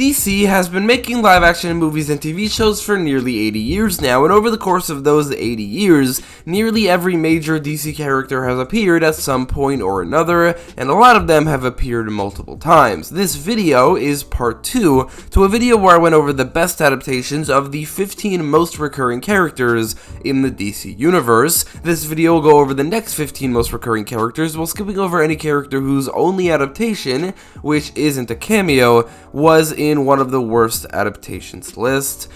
DC has been making live-action movies and TV shows for nearly 80 years now, and over the course of those 80 years, nearly every major DC character has appeared at some point or another, and a lot of them have appeared multiple times. This video is part 2 to a video where I went over the best adaptations of the 15 most recurring characters in the DC universe. This video will go over the next 15 most recurring characters while skipping over any character whose only adaptation, which isn't a cameo, was in one of the worst adaptations list.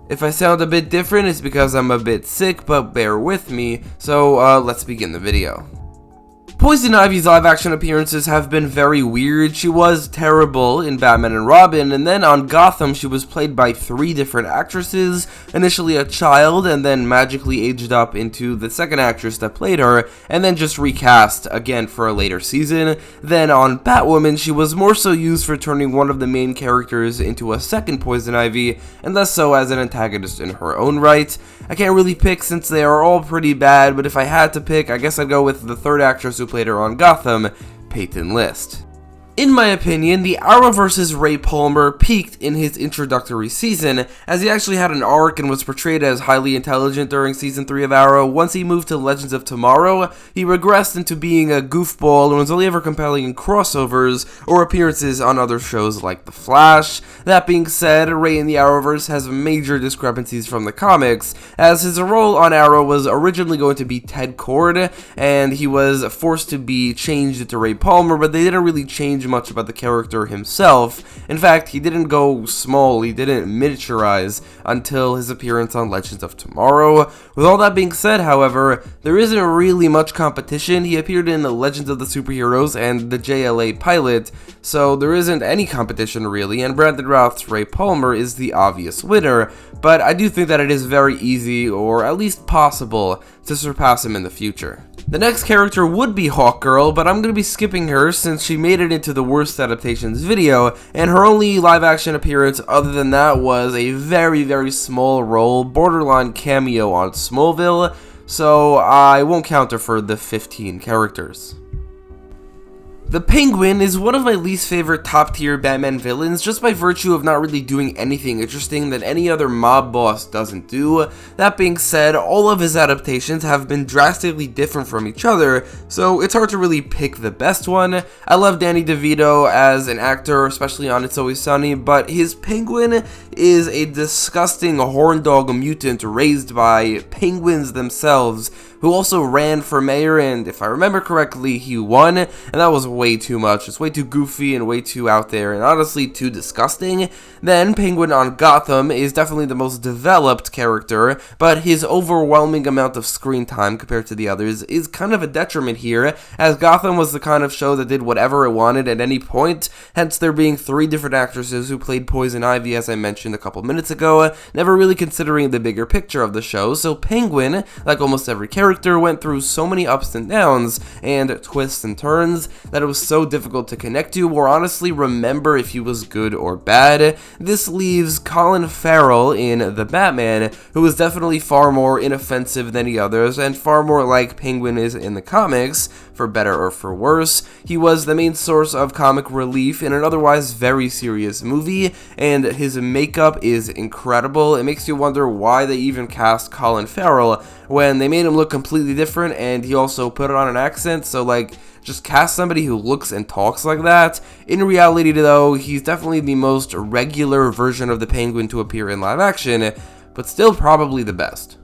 If I sound a bit different, it's because I'm a bit sick, but bear with me, so let's begin the video. Poison Ivy's live-action appearances have been very weird. She was terrible in Batman and Robin, and then on Gotham she was played by 3 different actresses, initially a child, and then magically aged up into the second actress that played her, and then just recast again for a later season. Then on Batwoman, she was more so used for turning one of the main characters into a second Poison Ivy, and less so as an antagonist in her own right. I can't really pick since they are all pretty bad, but if I had to pick, I guess I'd go with the third actress who played her on Gotham, Peyton List. In my opinion, the Arrowverse's Ray Palmer peaked in his introductory season, as he actually had an arc and was portrayed as highly intelligent during Season 3 of Arrow. Once he moved to Legends of Tomorrow, he regressed into being a goofball and was only ever compelling in crossovers or appearances on other shows like The Flash. That being said, Ray in the Arrowverse has major discrepancies from the comics, as his role on Arrow was originally going to be Ted Kord, and he was forced to be changed into Ray Palmer, but they didn't really change much about the character himself. In fact, he didn't go small, he didn't miniaturize until his appearance on Legends of Tomorrow. With all that being said, however, there isn't really much competition. He appeared in the Legends of the Superheroes and the JLA pilot, so there isn't any competition really, and Brandon Routh's Ray Palmer is the obvious winner, but I do think that it is very easy, or at least possible, to surpass him in the future. The next character would be Hawkgirl, but I'm going to be skipping her since she made it into the worst adaptations video, and her only live-action appearance other than that was a very small role, borderline cameo on Smallville, so I won't count her for the 15 characters. The Penguin is one of my least favorite top-tier Batman villains just by virtue of not really doing anything interesting that any other mob boss doesn't do. That being said, all of his adaptations have been drastically different from each other, so it's hard to really pick the best one. I love Danny DeVito as an actor, especially on It's Always Sunny, but his Penguin is a disgusting horn dog mutant raised by penguins themselves, who also ran for mayor, and if I remember correctly, he won, and that was way too much. It's way too goofy and way too out there, and honestly too disgusting. Then, Penguin on Gotham is definitely the most developed character, but his overwhelming amount of screen time compared to the others is kind of a detriment here, as Gotham was the kind of show that did whatever it wanted at any point, hence there being 3 different actresses who played Poison Ivy, as I mentioned a couple minutes ago, never really considering the bigger picture of the show. So Penguin, like almost every character, went through so many ups and downs and twists and turns that it was so difficult to connect to or honestly remember if he was good or bad. This leaves Colin Farrell in The Batman, who is definitely far more inoffensive than the others and far more like Penguin is in the comics, for better or for worse. He was the main source of comic relief in an otherwise very serious movie, and his makeup is incredible. It makes you wonder why they even cast Colin Farrell when they made him look completely different, and he also put it on an accent, so like, just cast somebody who looks and talks like that. In reality though, he's definitely the most regular version of the Penguin to appear in live action, but still probably the best.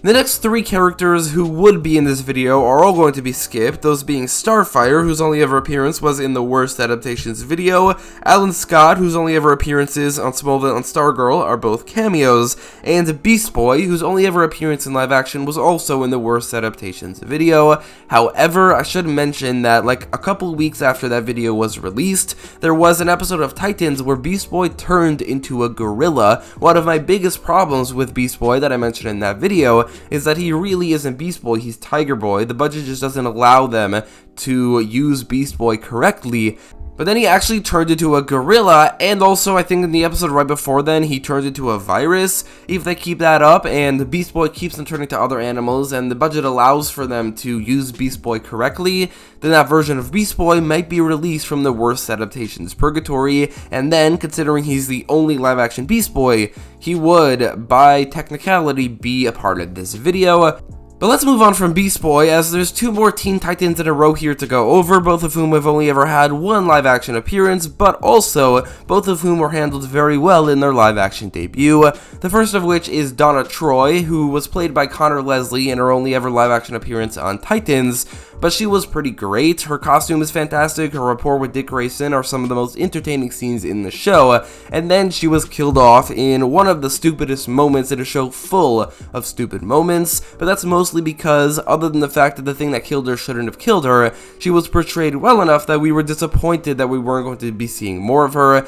The next 3 characters who would be in this video are all going to be skipped, those being Starfire, whose only ever appearance was in the worst adaptations video, Alan Scott, whose only ever appearances on Smallville and Stargirl are both cameos, and Beast Boy, whose only ever appearance in live action was also in the worst adaptations video. However, I should mention that like a couple weeks after that video was released, there was an episode of Titans where Beast Boy turned into a gorilla. One of my biggest problems with Beast Boy that I mentioned in that video is that he really isn't Beast Boy, he's Tiger Boy. The budget just doesn't allow them to use Beast Boy correctly. But then he actually turned into a gorilla, and also I think in the episode right before then, he turned into a virus. If they keep that up, and Beast Boy keeps on turning to other animals, and the budget allows for them to use Beast Boy correctly, then that version of Beast Boy might be released from the worst adaptations purgatory, and then, considering he's the only live-action Beast Boy, he would, by technicality, be a part of this video. But let's move on from Beast Boy, as there's two more Teen Titans in a row here to go over, both of whom have only ever had one live-action appearance, but also both of whom were handled very well in their live-action debut. The first of which is Donna Troy, who was played by Connor Leslie in her only ever live-action appearance on Titans, but she was pretty great. Her costume is fantastic, her rapport with Dick Grayson are some of the most entertaining scenes in the show, and then she was killed off in one of the stupidest moments in a show full of stupid moments, but that's mostly because, other than the fact that the thing that killed her shouldn't have killed her, she was portrayed well enough that we were disappointed that we weren't going to be seeing more of her.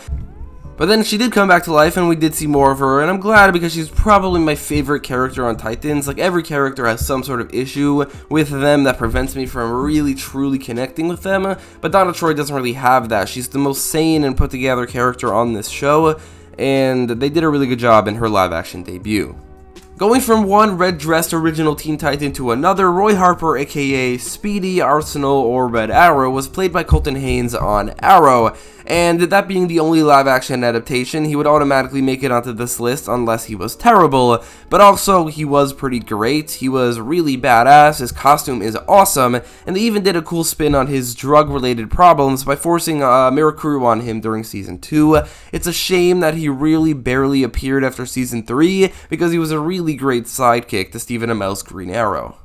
But then she did come back to life, and we did see more of her, and I'm glad because she's probably my favorite character on Titans. Like, every character has some sort of issue with them that prevents me from really truly connecting with them, but Donna Troy doesn't really have that. She's the most sane and put together character on this show, and they did a really good job in her live action debut. Going from one red-dressed original Teen Titan to another, Roy Harper, aka Speedy, Arsenal, or Red Arrow, was played by Colton Haynes on Arrow, and that being the only live-action adaptation, he would automatically make it onto this list unless he was terrible, but also he was pretty great. He was really badass, his costume is awesome, and they even did a cool spin on his drug-related problems by forcing Mirakuru on him during Season 2. It's a shame that he really barely appeared after Season 3, because he was a really great sidekick to Stephen Amell's Green Arrow.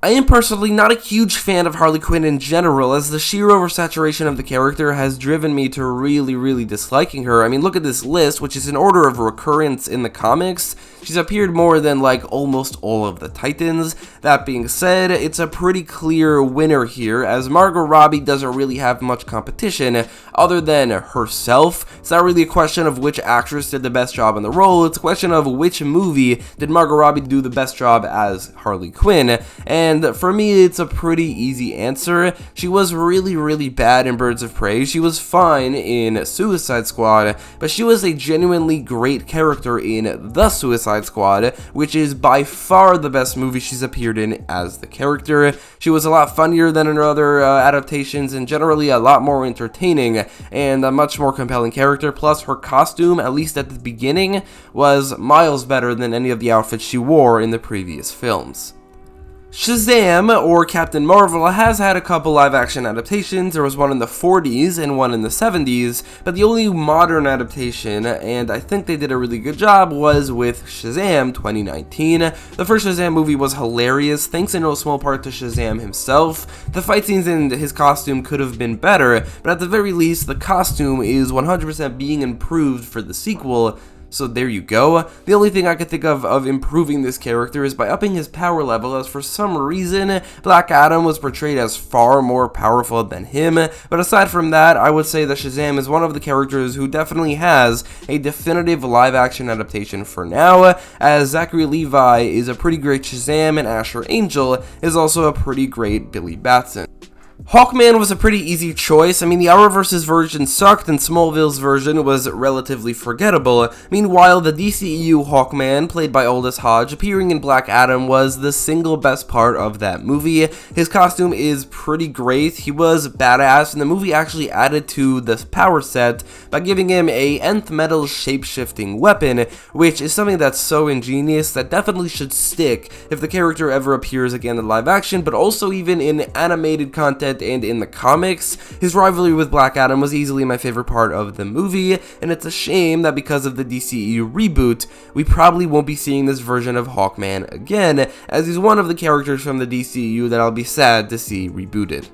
I am personally not a huge fan of Harley Quinn in general, as the sheer oversaturation of the character has driven me to really disliking her. I mean, look at this list, which is in order of recurrence in the comics. She's appeared more than, like, almost all of the Titans. That being said, it's a pretty clear winner here, as Margot Robbie doesn't really have much competition other than herself. It's not really a question of which actress did the best job in the role, it's a question of which movie did Margot Robbie do the best job as Harley Quinn, and for me, it's a pretty easy answer. She was really bad in Birds of Prey. She was fine in Suicide Squad, but she was a genuinely great character in The Suicide Squad, which is by far the best movie she's appeared in as the character. She was a lot funnier than in her other adaptations, and generally a lot more entertaining, and a much more compelling character. Plus, her costume, at least at the beginning, was miles better than any of the outfits she wore in the previous films. Shazam, or Captain Marvel, has had a couple live-action adaptations. There was one in the 40s and one in the 70s, but the only modern adaptation, and I think they did a really good job, was with Shazam 2019. The first Shazam movie was hilarious, thanks in no small part to Shazam himself. The fight scenes and his costume could have been better, but at the very least, the costume is 100% being improved for the sequel. So there you go. The only thing I could think of improving this character is by upping his power level, as for some reason, Black Adam was portrayed as far more powerful than him, but aside from that, I would say that Shazam is one of the characters who definitely has a definitive live-action adaptation for now, as Zachary Levi is a pretty great Shazam, and Asher Angel is also a pretty great Billy Batson. Hawkman was a pretty easy choice. I mean, the Arrowverse's version sucked and Smallville's version was relatively forgettable. Meanwhile, the DCEU Hawkman, played by Aldous Hodge, appearing in Black Adam, was the single best part of that movie. His costume is pretty great. He was badass, and the movie actually added to the power set by giving him a nth metal shape-shifting weapon, which is something that's so ingenious that definitely should stick if the character ever appears again in live action, but also even in animated content and in the comics. His rivalry with Black Adam was easily my favorite part of the movie, and it's a shame that because of the DCEU reboot, we probably won't be seeing this version of Hawkman again, as he's one of the characters from the DCEU that I'll be sad to see rebooted.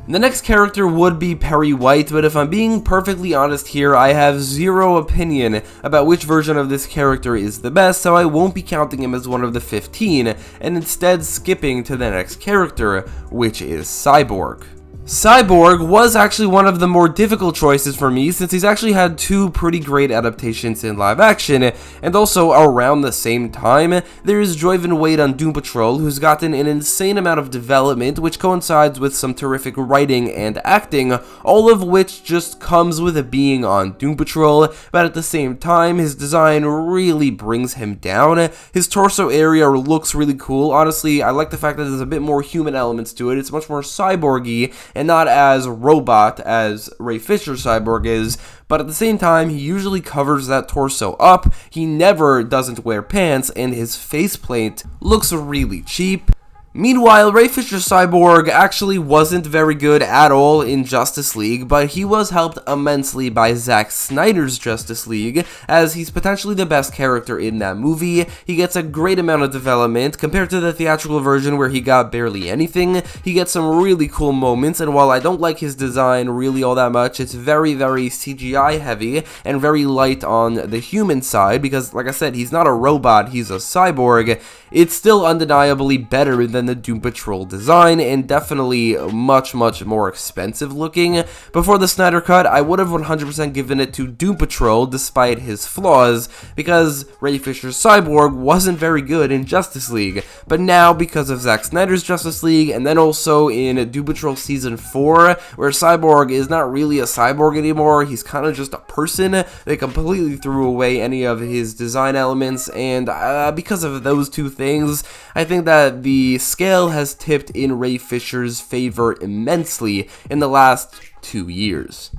The next character would be Perry White, but if I'm being perfectly honest here, I have zero opinion about which version of this character is the best, so I won't be counting him as one of the 15, and instead skipping to the next character, which is Cyborg. Cyborg was actually one of the more difficult choices for me, since he's actually had two pretty great adaptations in live action, and also around the same time, there is Joyven Wade on Doom Patrol, who's gotten an insane amount of development, which coincides with some terrific writing and acting, all of which just comes with being on Doom Patrol, but at the same time, his design really brings him down. His torso area looks really cool. Honestly, I like the fact that there's a bit more human elements to it. It's much more cyborgy, and not as robot as Ray Fisher's Cyborg is, but at the same time, he usually covers that torso up, he never doesn't wear pants, and his faceplate looks really cheap. Meanwhile, Ray Fisher's Cyborg actually wasn't very good at all in Justice League, but he was helped immensely by Zack Snyder's Justice League, as he's potentially the best character in that movie. He gets a great amount of development compared to the theatrical version where he got barely anything. He gets some really cool moments, and while I don't like his design really all that much, it's very, very CGI heavy and very light on the human side, because like I said, he's not a robot, he's a cyborg. It's still undeniably better than the Doom Patrol design, and definitely much more expensive looking. Before the Snyder Cut, I would have 100% given it to Doom Patrol despite his flaws, because Ray Fisher's Cyborg wasn't very good in Justice League. But now, because of Zack Snyder's Justice League, and then also in Doom Patrol Season 4, where Cyborg is not really a cyborg anymore, he's kind of just a person, they completely threw away any of his design elements, and because of those two things, I think that the scale has tipped in Ray Fisher's favor immensely in the last 2 years.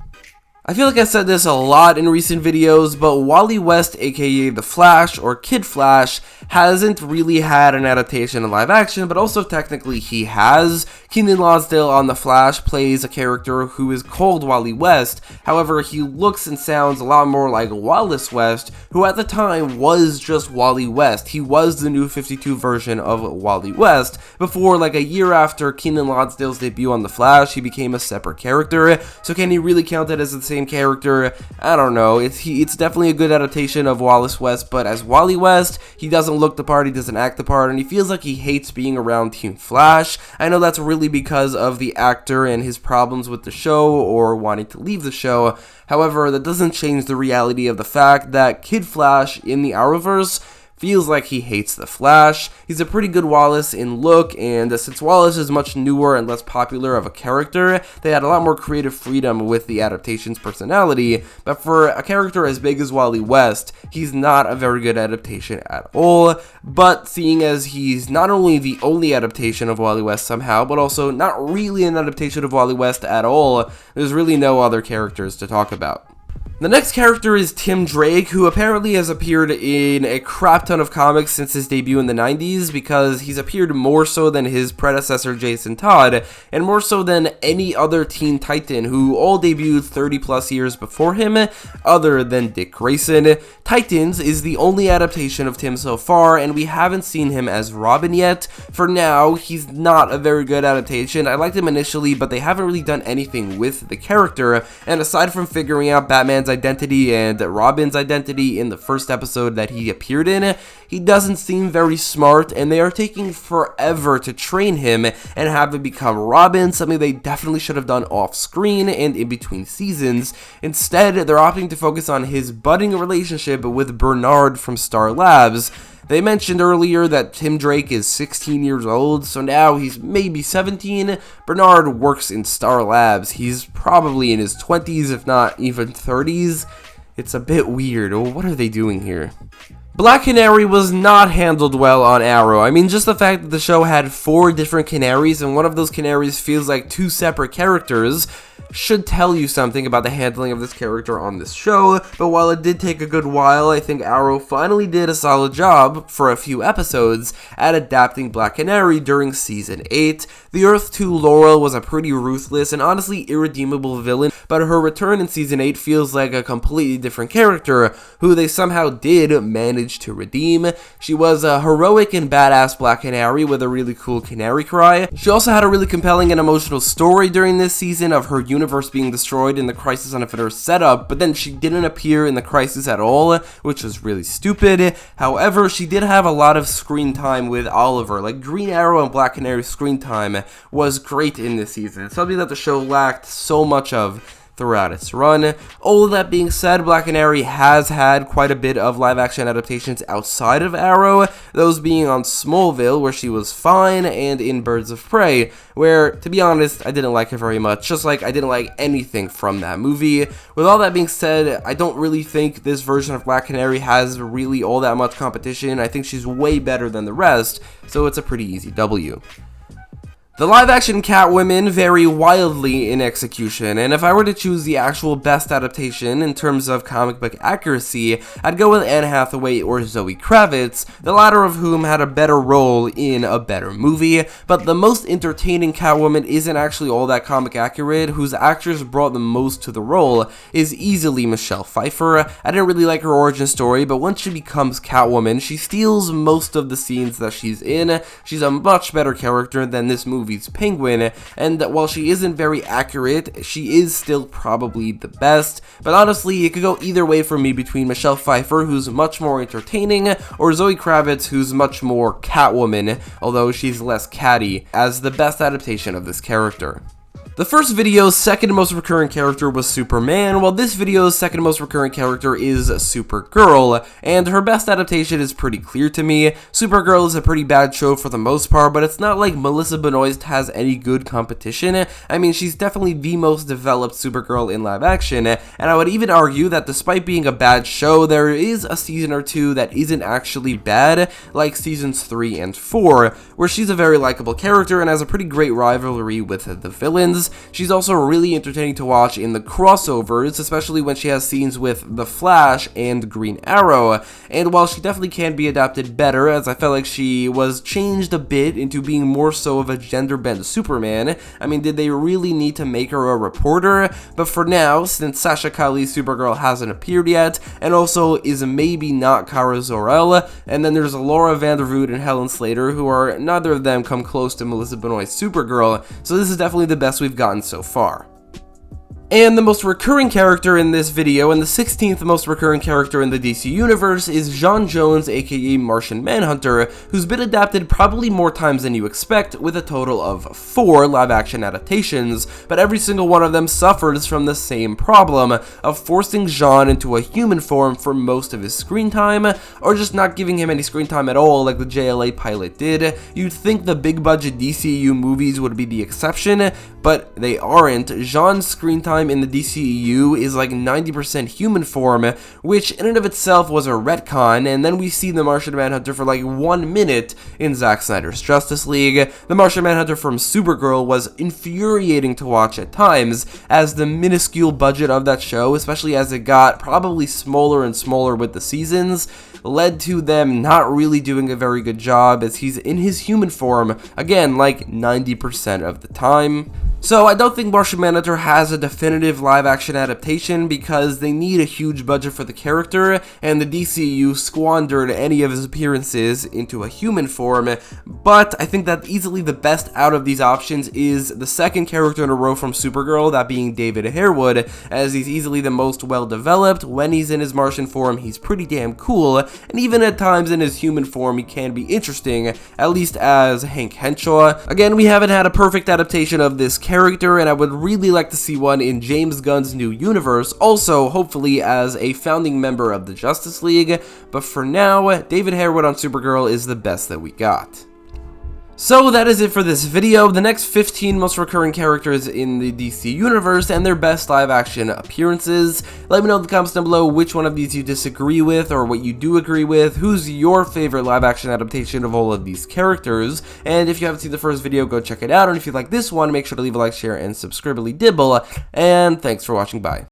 I feel like I said this a lot in recent videos, but Wally West, aka The Flash, or Kid Flash, hasn't really had an adaptation in live action, but also technically he has. Kenan Lonsdale on The Flash plays a character who is called Wally West, however he looks and sounds a lot more like Wallace West, who at the time was just Wally West. He was the New 52 version of Wally West, before like a year after Kenan Lonsdale's debut on The Flash, he became a separate character. So can he really count it as the same character? I don't know. It's definitely a good adaptation of Wallace West, but as Wally West, he doesn't look the part, he doesn't act the part, and he feels like he hates being around Team Flash. I know that's really because of the actor and his problems with the show or wanting to leave the show. However, that doesn't change the reality of the fact that Kid Flash in the Arrowverse feels like he hates the Flash. He's a pretty good Wallace in look, and since Wallace is much newer and less popular of a character, they had a lot more creative freedom with the adaptation's personality, but for a character as big as Wally West, he's not a very good adaptation at all. But seeing as he's not only the only adaptation of Wally West somehow, but also not really an adaptation of Wally West at all, there's really no other characters to talk about. The next character is Tim Drake, who apparently has appeared in a crap ton of comics since his debut in the 90s, because he's appeared more so than his predecessor Jason Todd, and more so than any other Teen Titan, who all debuted 30 plus years before him, other than Dick Grayson. Titans is the only adaptation of Tim so far, and we haven't seen him as Robin yet. For now, he's not a very good adaptation. I liked him initially, but they haven't really done anything with the character, and aside from figuring out Batman's identity and Robin's identity in the first episode that he appeared in, he doesn't seem very smart, and they are taking forever to train him and have him become Robin, something they definitely should have done off screen and in between seasons. Instead, they're opting to focus on his budding relationship with Bernard from Star Labs. They mentioned earlier that Tim Drake is 16 years old, so now he's maybe 17. Bernard works in Star Labs. He's probably in his 20s, if not even 30s. It's a bit weird. What are they doing here? Black Canary was not handled well on Arrow. I mean, just the fact that the show had 4 different Canaries, and one of those Canaries feels like 2 separate characters, should tell you something about the handling of this character on this show. But while it did take a good while, I think Arrow finally did a solid job for a few episodes at adapting Black Canary during Season 8. The Earth 2 Laurel was a pretty ruthless and honestly irredeemable villain, but her return in Season 8 feels like a completely different character, who they somehow did manage to redeem. She was a heroic and badass Black Canary with a really cool canary cry. She also had a really compelling and emotional story during this season of her universe being destroyed in the Crisis on Infinite Earth setup, but then she didn't appear in the Crisis at all, which was really stupid. However, she did have a lot of screen time with Oliver. Like, Green Arrow and Black Canary's screen time was great in this season, something that the show lacked so much of throughout its run. All of that being said, Black Canary has had quite a bit of live-action adaptations outside of Arrow, those being on Smallville, where she was fine, and in Birds of Prey, where, to be honest, I didn't like her very much, just like I didn't like anything from that movie. With all that being said, I don't really think this version of Black Canary has really all that much competition. I think she's way better than the rest, so it's a pretty easy W. The live-action Catwomen vary wildly in execution, and if I were to choose the actual best adaptation in terms of comic book accuracy, I'd go with Anne Hathaway or Zoe Kravitz, the latter of whom had a better role in a better movie, but the most entertaining Catwoman isn't actually all that comic accurate. Whose actress brought the most to the role is easily Michelle Pfeiffer. I didn't really like her origin story, but once she becomes Catwoman, she steals most of the scenes that she's in. She's a much better character than this movie's Penguin, and while she isn't very accurate, she is still probably the best. But honestly, it could go either way for me between Michelle Pfeiffer, who's much more entertaining, or Zoe Kravitz, who's much more Catwoman, although she's less catty, as the best adaptation of this character. The first video's second most recurring character was Superman, while this video's second most recurring character is Supergirl, and her best adaptation is pretty clear to me. Supergirl is a pretty bad show for the most part, but it's not like Melissa Benoist has any good competition. I mean, she's definitely the most developed Supergirl in live action, and I would even argue that despite being a bad show, there is a season or two that isn't actually bad, like seasons 3 and 4, where she's a very likable character and has a pretty great rivalry with the villains. She's also really entertaining to watch in the crossovers, especially when she has scenes with The Flash and Green Arrow, and while she definitely can be adapted better, as I felt like she was changed a bit into being more so of a gender-bent Superman. I mean, did they really need to make her a reporter? But for now, since Sasha Calle's Supergirl hasn't appeared yet, and also is maybe not Kara Zor-El, and then there's Laura Vandervoot and Helen Slater, who are neither of them come close to Melissa Benoist's Supergirl, so this is definitely the best we've gotten so far. And the most recurring character in this video, and the 16th most recurring character in the DC universe, is J'onn J'onzz, aka Martian Manhunter, who's been adapted probably more times than you expect, with a total of 4 live-action adaptations, but every single one of them suffers from the same problem of forcing J'onn into a human form for most of his screen time, or just not giving him any screen time at all like the JLA pilot did. You'd think the big-budget DCEU movies would be the exception, but they aren't. J'onn's screen time in the DCEU is like 90% human form, which in and of itself was a retcon, and then we see the Martian Manhunter for like 1 minute in Zack Snyder's Justice League. The Martian Manhunter from Supergirl was infuriating to watch at times, as the minuscule budget of that show, especially as it got probably smaller and smaller with the seasons, led to them not really doing a very good job, as he's in his human form, again, like 90% of the time. So I don't think Martian Manhunter has a definitive live-action adaptation because they need a huge budget for the character, and the DCU squandered any of his appearances into a human form, but I think that easily the best out of these options is the second character in a row from Supergirl, that being David Harewood, as he's easily the most well-developed. When he's in his Martian form, he's pretty damn cool, and even at times in his human form, he can be interesting, at least as Hank Henshaw. Again, we haven't had a perfect adaptation of this character, and I would really like to see one in James Gunn's new universe, also hopefully as a founding member of the Justice League, but for now, David Harewood on Supergirl is the best that we got. So that is it for this video. The next 15 most recurring characters in the DC universe and their best live action appearances. Let me know in the comments down below which one of these you disagree with or what you do agree with. Who's your favorite live action adaptation of all of these characters? And if you haven't seen the first video, go check it out. And if you like this one, make sure to leave a like, share, and subscribe-ly dibble. And thanks for watching. Bye.